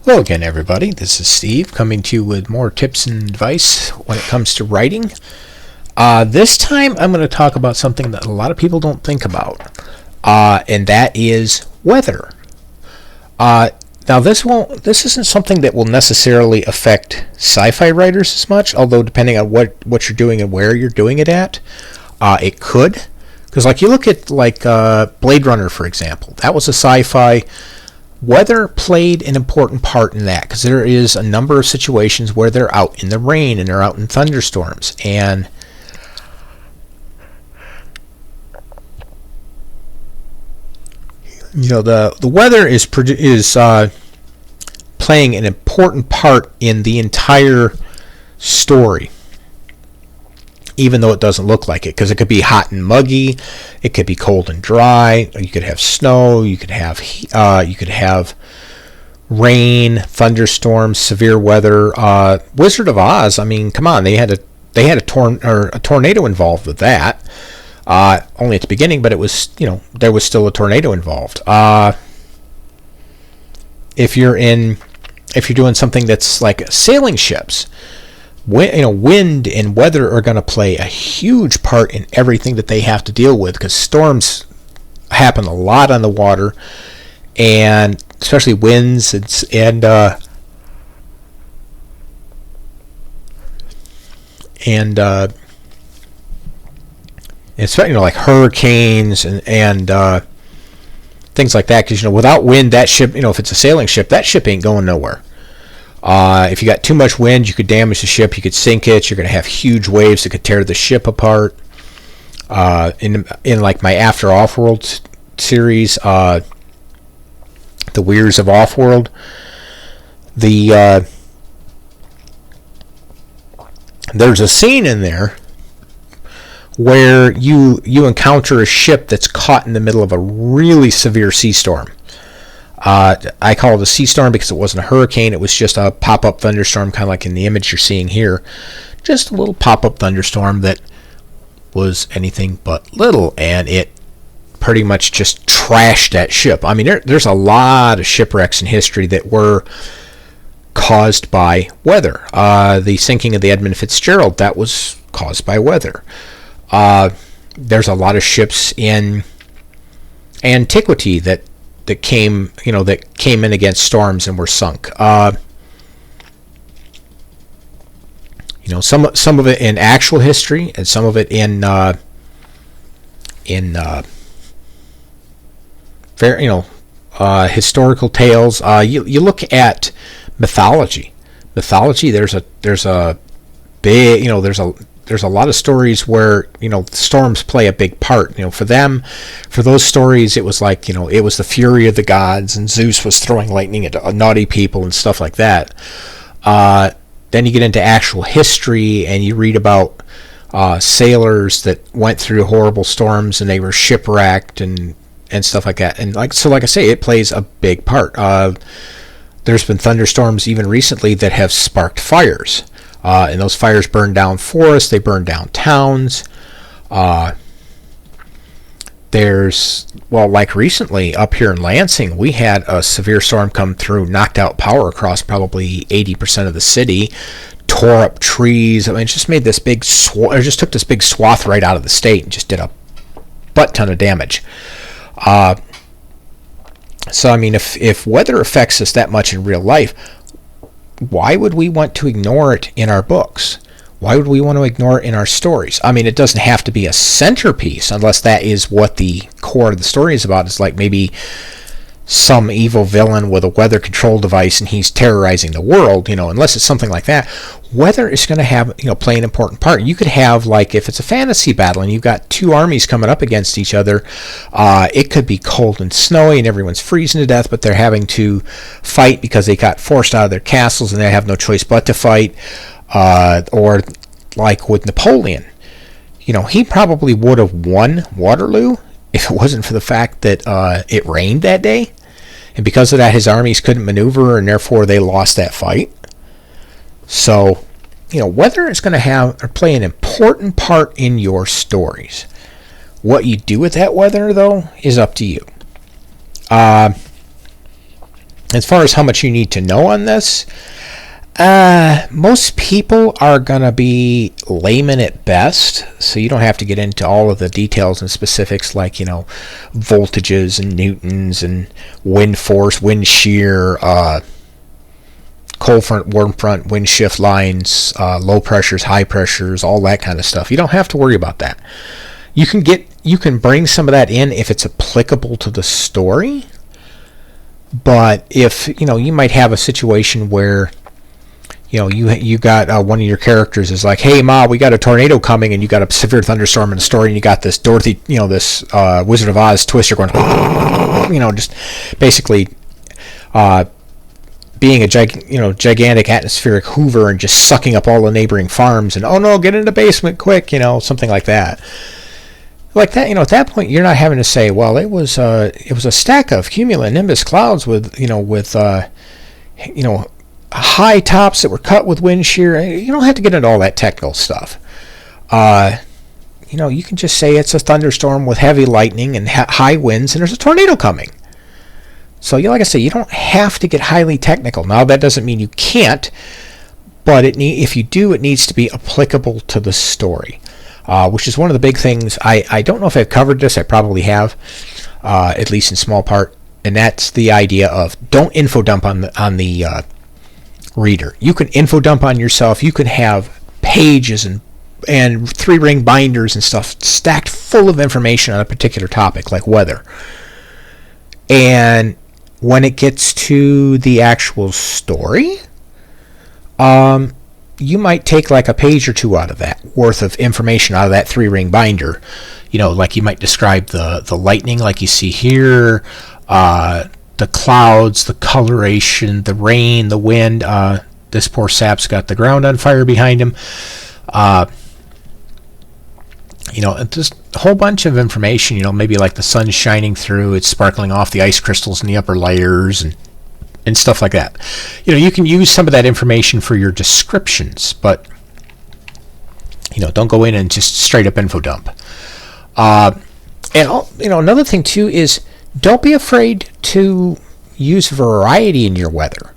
Hello again, everybody. This is Steve coming to you with more tips and advice when it comes to writing. This time I'm going to talk about something that a lot of people don't think about, and that is weather. Now this isn't something that will necessarily affect sci-fi writers as much, although depending on what you're doing and where you're doing it at, it could. Because like you look at Blade Runner, for example, that was a sci-fi. Weather played an important part in that because there is a number of situations where they're out in the rain and they're out in thunderstorms, and the weather is playing an important part in the entire story, even though it doesn't look like it, because it could be hot and muggy, it could be cold and dry, you could have snow, you could have rain, thunderstorms, severe weather. Wizard of Oz, I mean, come on, they had a tornado involved with that. Only at the beginning, but it was, there was still a tornado involved. If you're doing something that's like sailing ships, wind and weather are going to play a huge part in everything that they have to deal with, because storms happen a lot on the water, and especially winds and especially like hurricanes and things like that. Because without wind, that ship, if it's a sailing ship, that ship ain't going nowhere. If you got too much wind, you could damage the ship. You could sink it. You're going to have huge waves that could tear the ship apart. In like my After Offworld series, The Weirs of Offworld, there's a scene in there where you encounter a ship that's caught in the middle of a really severe sea storm. I call it a sea storm because it wasn't a hurricane. It was just a pop-up thunderstorm, kind of like in the image you're seeing here. Just a little pop-up thunderstorm that was anything but little, and it pretty much just trashed that ship. I mean, there's a lot of shipwrecks in history that were caused by weather. The sinking of the Edmund Fitzgerald, that was caused by weather. There's a lot of ships in antiquity that came in against storms and were sunk. Some of it in actual history, and some of it in historical tales. You look at mythology. There's a big, there's a lot of stories where storms play a big part. For those stories, it was like it was the fury of the gods, and Zeus was throwing lightning at naughty people and stuff like that. Then you get into actual history, and you read about sailors that went through horrible storms and they were shipwrecked and stuff like that. And like I say, it plays a big part. There's been thunderstorms even recently that have sparked fires. And those fires burn down forests, they burn down towns. Like recently up here in Lansing, we had a severe storm come through, knocked out power across probably 80% of the city, tore up trees. I mean, it just made this big just took this big swath right out of the state and just did a butt ton of damage. So, I mean, if weather affects us that much in real life, why would we want to ignore it in our books? Why would we want to ignore it in our stories? I mean, it doesn't have to be a centerpiece unless that is what the core of the story is about. It's like maybe some evil villain with a weather control device and he's terrorizing the world, unless it's something like that. Weather is going to have, play an important part. You could have, like, if it's a fantasy battle and you've got two armies coming up against each other, it could be cold and snowy and everyone's freezing to death, but they're having to fight because they got forced out of their castles and they have no choice but to fight. Or like with Napoleon, he probably would have won Waterloo if it wasn't for the fact that it rained that day, and because of that his armies couldn't maneuver, and therefore they lost that fight. So, weather is going to play an important part in your stories. What you do with that weather, though, is up to you. As far as how much you need to know on this, most people are going to be layman at best, so you don't have to get into all of the details and specifics like, voltages and newtons and wind force, wind shear, cold front, warm front, wind shift lines, low pressures, high pressures, all that kind of stuff. You don't have to worry about that. You can bring some of that in if it's applicable to the story, but if, you might have a situation where you got one of your characters is like, hey Ma, we got a tornado coming, and you got a severe thunderstorm in the story, and you got this Dorothy, this Wizard of Oz twister going, just basically being a gigantic atmospheric Hoover and just sucking up all the neighboring farms, and oh no, get in the basement quick, something like that. Like that, at that point, you're not having to say, well, it was a stack of cumulonimbus clouds with high tops that were cut with wind shear. You don't have to get into all that technical stuff. You can just say it's a thunderstorm with heavy lightning and high winds, and there's a tornado coming. So, like I say, you don't have to get highly technical. Now, that doesn't mean you can't, but if you do, it needs to be applicable to the story, which is one of the big things. I don't know if I've covered this. I probably have, at least in small part, and that's the idea of don't info dump on the reader. You can info dump on yourself. You can have pages and 3-ring binders and stuff stacked full of information on a particular topic, like weather. And when it gets to the actual story, you might take like a page or two out of that worth of information out of that 3-ring binder. Like you might describe the lightning like you see here, the clouds, the coloration, the rain, the wind. This poor sap's got the ground on fire behind him. Just a whole bunch of information, maybe like the sun's shining through, it's sparkling off the ice crystals in the upper layers and stuff like that. You can use some of that information for your descriptions, but, don't go in and just straight up info dump. Another thing too is, don't be afraid to use variety in your weather.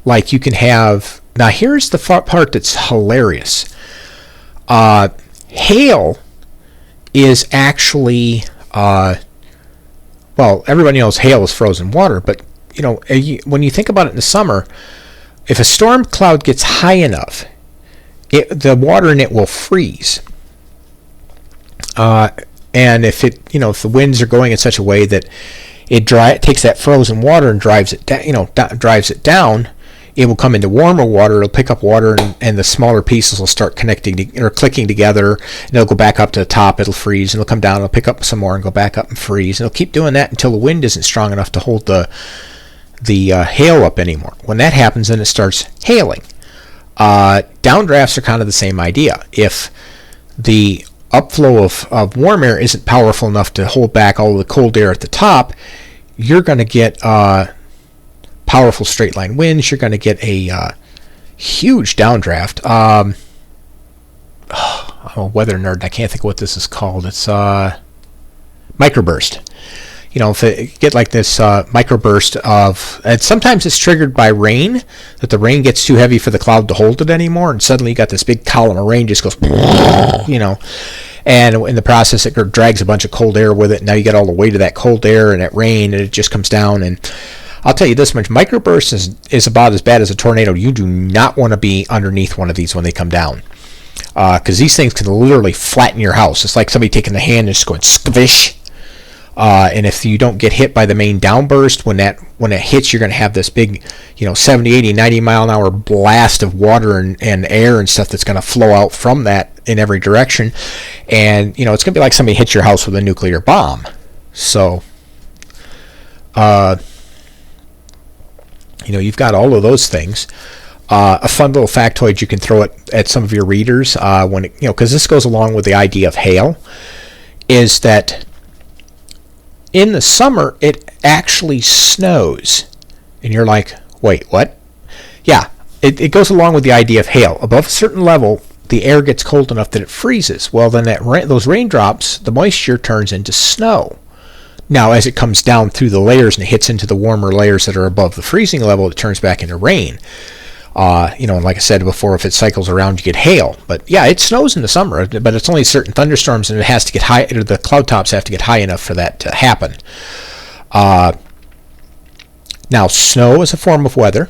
Like you can have... Now here's the part that's hilarious. Hail is actually... everybody knows hail is frozen water, but when you think about it in the summer, if a storm cloud gets high enough, the water in it will freeze. And if if the winds are going in such a way that it takes that frozen water and drives it down, it will come into warmer water. It'll pick up water, and the smaller pieces will start clicking together, and it'll go back up to the top. It'll freeze, and it'll come down. It'll pick up some more and go back up and freeze. And it'll keep doing that until the wind isn't strong enough to hold the hail up anymore. When that happens, then it starts hailing. Downdrafts are kind of the same idea. If the upflow of warm air isn't powerful enough to hold back all of the cold air at the top, you're going to get powerful straight line winds. You're going to get a huge downdraft. I'm a weather nerd. I can't think of what this is called. It's microburst. If it get like this microburst and sometimes it's triggered by rain, that the rain gets too heavy for the cloud to hold it anymore, and suddenly you got this big column of rain just goes, and in the process it drags a bunch of cold air with it. Now you get all the weight of that cold air and that rain, and it just comes down. And I'll tell you this much, microburst is about as bad as a tornado. You do not want to be underneath one of these when they come down, because these things can literally flatten your house. It's like somebody taking the hand and just going squish. And if you don't get hit by the main downburst, when it hits, you're going to have this big, 70, 80, 90 mile an hour blast of water and air and stuff that's going to flow out from that in every direction. And, it's going to be like somebody hits your house with a nuclear bomb. So, you've got all of those things. A fun little factoid you can throw at some of your readers, because this goes along with the idea of hail, is that in the summer, it actually snows. And you're like, wait, what? Yeah, it goes along with the idea of hail. Above a certain level, the air gets cold enough that it freezes. Well, then those raindrops, the moisture turns into snow. Now, as it comes down through the layers and it hits into the warmer layers that are above the freezing level, it turns back into rain. And like I said before, if it cycles around, you get hail. But yeah, it snows in the summer, but it's only certain thunderstorms, and it has to get high. The cloud tops have to get high enough for that to happen. Now, snow is a form of weather.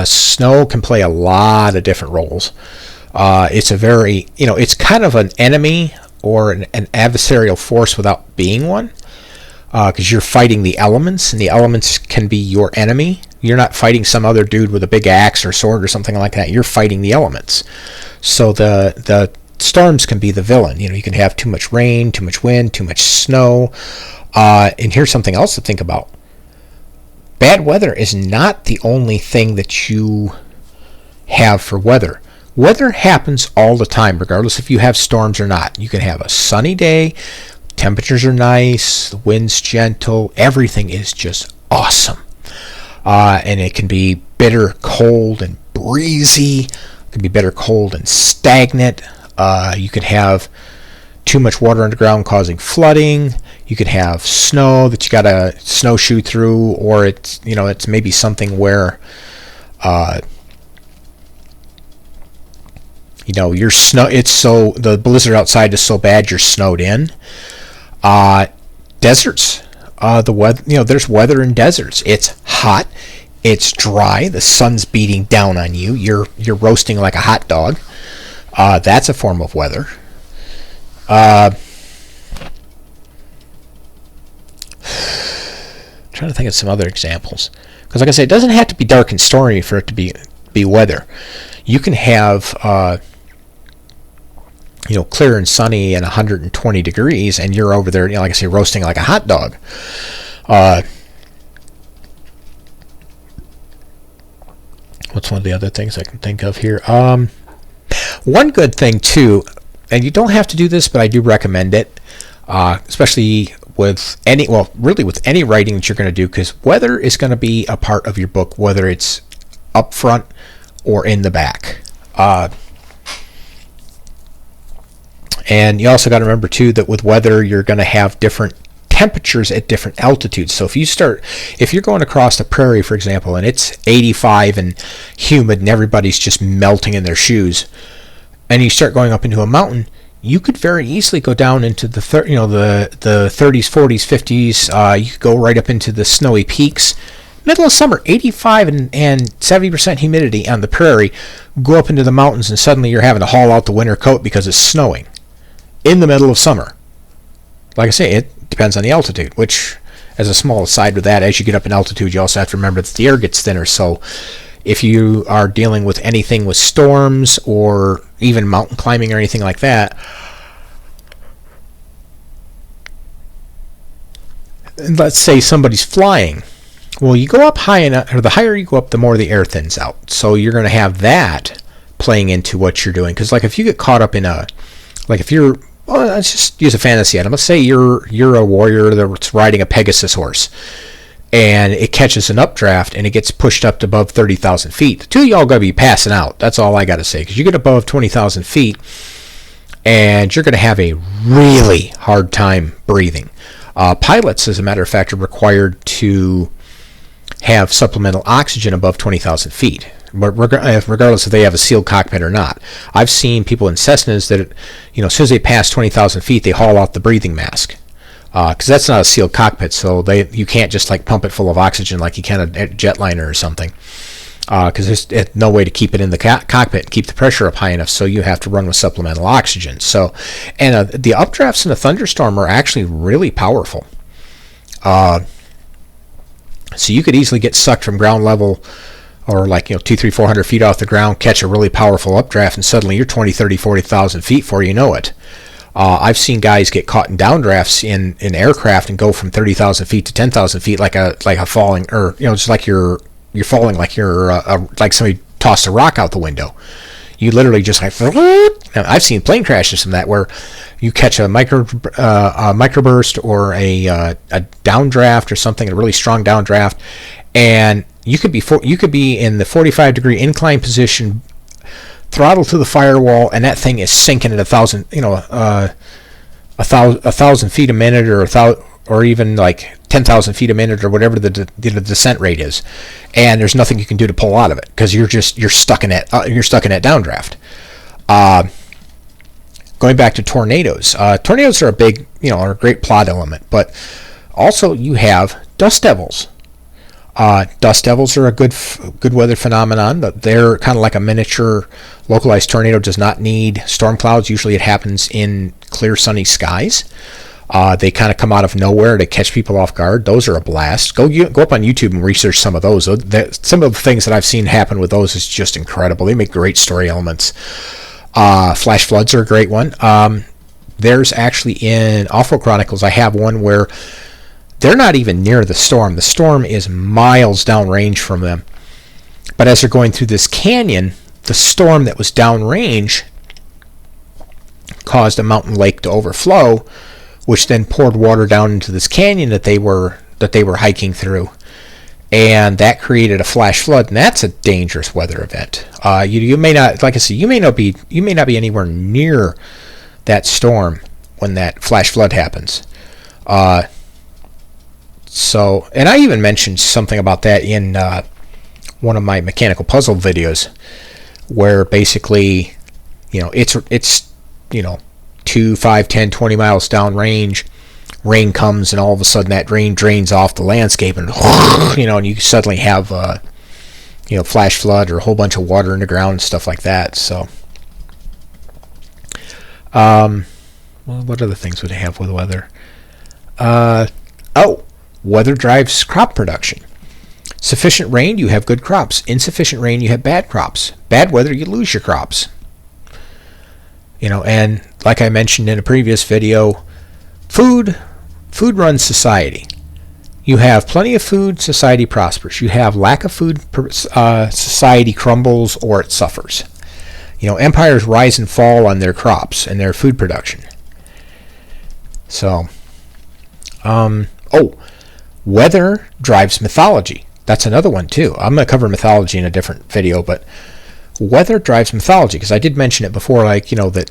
Snow can play a lot of different roles. It's a very, it's kind of an enemy or an adversarial force without being one, because you're fighting the elements, and the elements can be your enemy. You're not fighting some other dude with a big axe or sword or something like that. You're fighting the elements. So the storms can be the villain. You can have too much rain, too much wind, too much snow. And here's something else to think about. Bad weather is not the only thing that you have for weather. Weather happens all the time, regardless if you have storms or not. You can have a sunny day, temperatures are nice, the wind's gentle, everything is just awesome. And it can be bitter, cold, and breezy. It can be bitter, cold, and stagnant. You could have too much water underground causing flooding. You could have snow that you got to snowshoe through, or it's maybe something where your snow, the blizzard outside is so bad you're snowed in. Deserts, the weather, there's weather in deserts. It's hot, it's dry, the sun's beating down on you, you're roasting like a hot dog. That's a form of weather. Trying to think of some other examples, because like I said, it doesn't have to be dark and stormy for it to be weather. You can have clear and sunny and 120 degrees, and you're over there, like I say, roasting like a hot dog. What's one of the other things I can think of here? One good thing too, and you don't have to do this, but I do recommend it, especially with any writing that you're going to do, because weather is going to be a part of your book, whether it's up front or in the back. And you also got to remember too that with weather, you're going to have different temperatures at different altitudes. So if you're going across the prairie, for example, and it's 85 and humid and everybody's just melting in their shoes, and you start going up into a mountain, you could very easily go down into the 30s, 40s, 50s. You could go right up into the snowy peaks. Middle of summer, 85 and 70% humidity on the prairie. Go up into the mountains, and suddenly you're having to haul out the winter coat because it's snowing in the middle of summer. Like I say, it depends on the altitude, which, as a small aside with that, as you get up in altitude, you also have to remember that the air gets thinner. So if you are dealing with anything with storms or even mountain climbing or anything like that, and let's say somebody's flying, well, you go up high enough, or the higher you go up, the more the air thins out. So you're going to have that playing into what you're doing. Because like if you get caught up in let's just use a fantasy item. Let's say you're a warrior that's riding a Pegasus horse, and it catches an updraft and it gets pushed up to above 30,000 feet. The two of y'all got to be passing out. That's all I got to say. Because you get above 20,000 feet, and you're going to have a really hard time breathing. Pilots, as a matter of fact, are required to have supplemental oxygen above 20,000 feet, regardless if they have a sealed cockpit or not. I've seen people in Cessnas that, as soon as they pass 20,000 feet, they haul out the breathing mask, because that's not a sealed cockpit, so you can't just like pump it full of oxygen like you can a jetliner or something, because there's no way to keep it in the cockpit and keep the pressure up high enough, so you have to run with supplemental oxygen. So, and the updrafts in a thunderstorm are actually really powerful. So you could easily get sucked from ground level, or 400 feet off the ground, catch a really powerful updraft, and suddenly you're 20, 30, 40,000 feet before you know it. I've seen guys get caught in downdrafts in aircraft and go from 30,000 feet to 10,000 feet like a falling, or just like you're falling, like like somebody tossed a rock out the window. You literally just like, now, I've seen plane crashes from that, where you catch a microburst or a downdraft or something, a really strong downdraft, and you could be in the 45-degree incline position, throttle to the firewall, and that thing is sinking at 1,000 a thousand feet a minute, or even like 10,000 feet a minute, or whatever the descent rate is, and there's nothing you can do to pull out of it because you're stuck in that downdraft. Going back to tornadoes, tornadoes are are a great plot element, but also you have dust devils. Dust devils are a good weather phenomenon. They're kind of like a miniature localized tornado. Does not need storm clouds. Usually it happens in clear sunny skies. They kind of come out of nowhere to catch people off guard. Those are a blast. Go up on YouTube and research some of those. Some of the things that I've seen happen with those is just incredible. They make great story elements. Flash floods are a great one. There's actually in Awful Chronicles, I have one where they're not even near the storm. The storm is miles downrange from them. But as they're going through this canyon, the storm that was downrange caused a mountain lake to overflow, which then poured water down into this canyon that they were hiking through. And that created a flash flood, and that's a dangerous weather event. You may not, like I said, you may not be anywhere near that storm when that flash flood happens. So, and I even mentioned something about that in one of my mechanical puzzle videos, where basically, it's 2, 5, 10, 20 miles downrange, rain comes, and all of a sudden that rain drains off the landscape, and and you suddenly have flash flood or a whole bunch of water in the ground and stuff like that. So, what other things would they have with weather? Weather drives crop production. Sufficient rain, you have good crops. Insufficient rain, you have bad crops. Bad weather, you lose your crops. And like I mentioned in a previous video, food runs society. You have plenty of food, society prospers. You have lack of food, society crumbles or it suffers. Empires rise and fall on their crops and their food production. So, weather drives mythology. That's another one too. I'm going to cover mythology in a different video, but weather drives mythology, because I did mention it before, that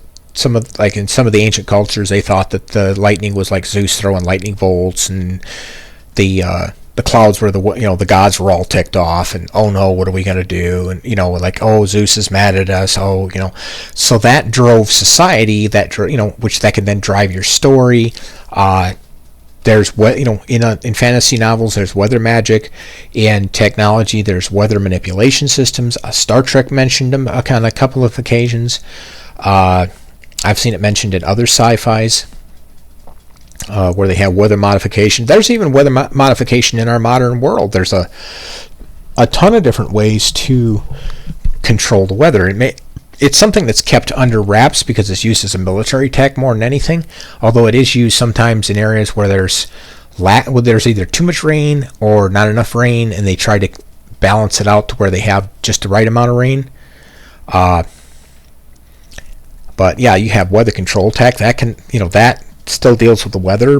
in some of the ancient cultures, they thought that the lightning was like Zeus throwing lightning bolts, and the clouds were the gods were all ticked off, and oh no, what are we going to do? And Zeus is mad at us. So that drove society, which that can then drive your story. There's in fantasy novels, there's weather magic. In technology, there's weather manipulation systems. Star Trek mentioned them on a couple of occasions. I've seen it mentioned in other sci-fis where they have weather modification. There's even weather modification in our modern world. There's a ton of different ways to control the weather. It's something that's kept under wraps because it's used as a military tech more than anything, although it is used sometimes in areas where there's either too much rain or not enough rain, and they try to balance it out to where they have just the right amount of rain. But yeah, you have weather control tech that can, that still deals with the weather,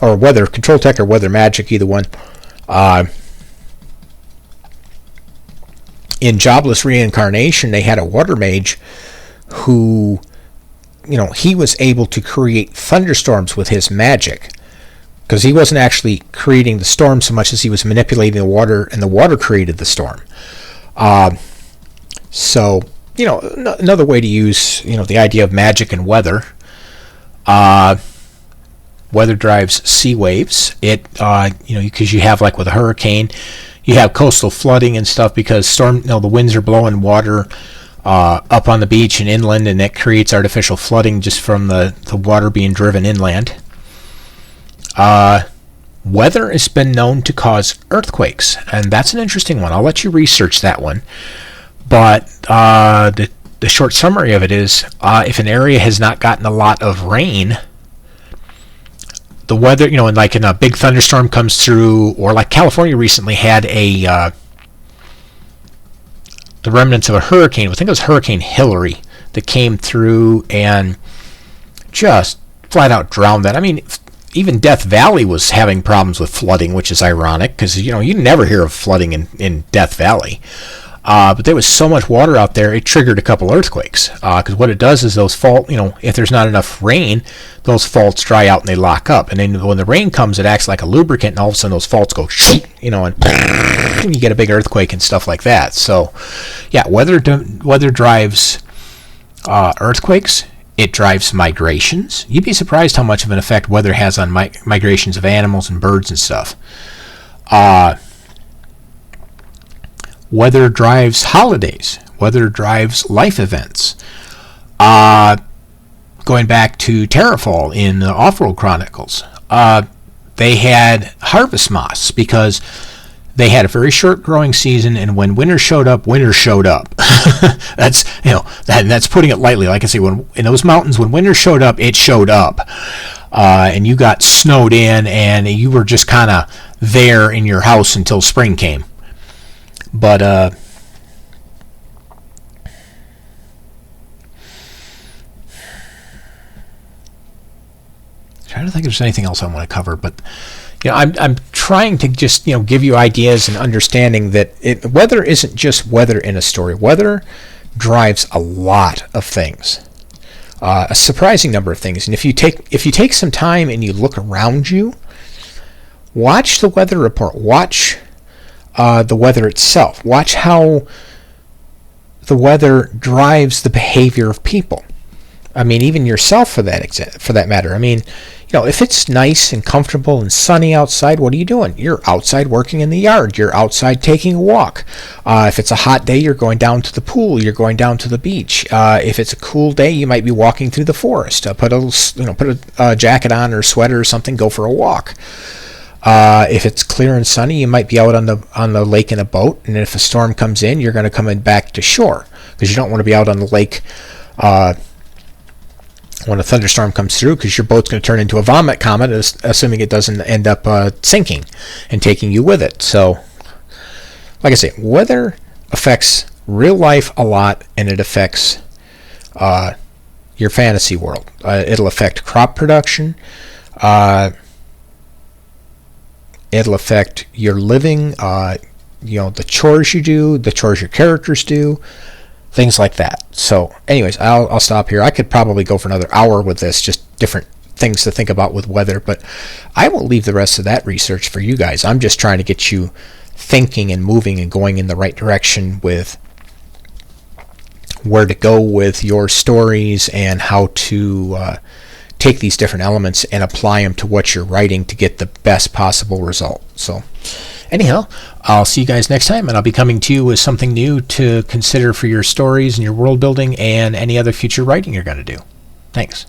or weather control tech or weather magic, either one. In Jobless Reincarnation, they had a water mage who, he was able to create thunderstorms with his magic, because he wasn't actually creating the storm so much as he was manipulating the water, and the water created the storm. So, another way to use, the idea of magic and weather. Weather drives sea waves. Because you have, like with a hurricane, you have coastal flooding and stuff because the winds are blowing water up on the beach and inland, and that creates artificial flooding just from the water being driven inland. Weather has been known to cause earthquakes, and that's an interesting one. I'll let you research that one. But the short summary of it is, if an area has not gotten a lot of rain, the weather, and like in a big thunderstorm comes through, or like California recently had the remnants of a hurricane. I think it was Hurricane Hillary that came through and just flat out drowned that. I mean, even Death Valley was having problems with flooding, which is ironic because you never hear of flooding in Death Valley. But there was so much water out there, it triggered a couple earthquakes. Because what it does is those fault, if there's not enough rain, those faults dry out and they lock up. And then when the rain comes, it acts like a lubricant, and all of a sudden those faults go, and you get a big earthquake and stuff like that. So, yeah, weather drives earthquakes. It drives migrations. You'd be surprised how much of an effect weather has on migrations of animals and birds and stuff. Weather drives holidays. Weather drives life events. Going back to Terrafall in the Offworld Chronicles, they had harvest moths because they had a very short growing season, and when winter showed up. That's putting it lightly. Like I say, when in those mountains, when winter showed up, it showed up, and you got snowed in, and you were just kind of there in your house until spring came. But trying to think if there's anything else I want to cover, but I'm trying to just give you ideas and understanding that weather isn't just weather in a story. Weather drives a lot of things, a surprising number of things. And if you take some time and you look around you, watch the weather report, watch the weather itself, watch how the weather drives the behavior of people. I mean, even yourself for that matter. I mean, if it's nice and comfortable and sunny outside, what are you doing? You're outside working in the yard. You're outside taking a walk. If it's a hot day, you're going down to the pool. You're going down to the beach. If it's a cool day, you might be walking through the forest. Put a jacket on or sweater or something. Go for a walk. If it's clear and sunny, you might be out on the lake in a boat. And if a storm comes in, you're going to come in back to shore because you don't want to be out on the lake when a thunderstorm comes through, because your boat's going to turn into a vomit comet, assuming it doesn't end up sinking and taking you with it. So, like I say, weather affects real life a lot, and it affects your fantasy world. It'll affect crop production. It'll affect your living, the chores you do, the chores your characters do, things like that. So anyways, I'll stop here. I could probably go for another hour with this, just different things to think about with weather, but I will leave the rest of that research for you guys. I'm just trying to get you thinking and moving and going in the right direction with where to go with your stories and how to take these different elements and apply them to what you're writing to get the best possible result. So anyhow, I'll see you guys next time, and I'll be coming to you with something new to consider for your stories and your world building and any other future writing you're going to do. Thanks.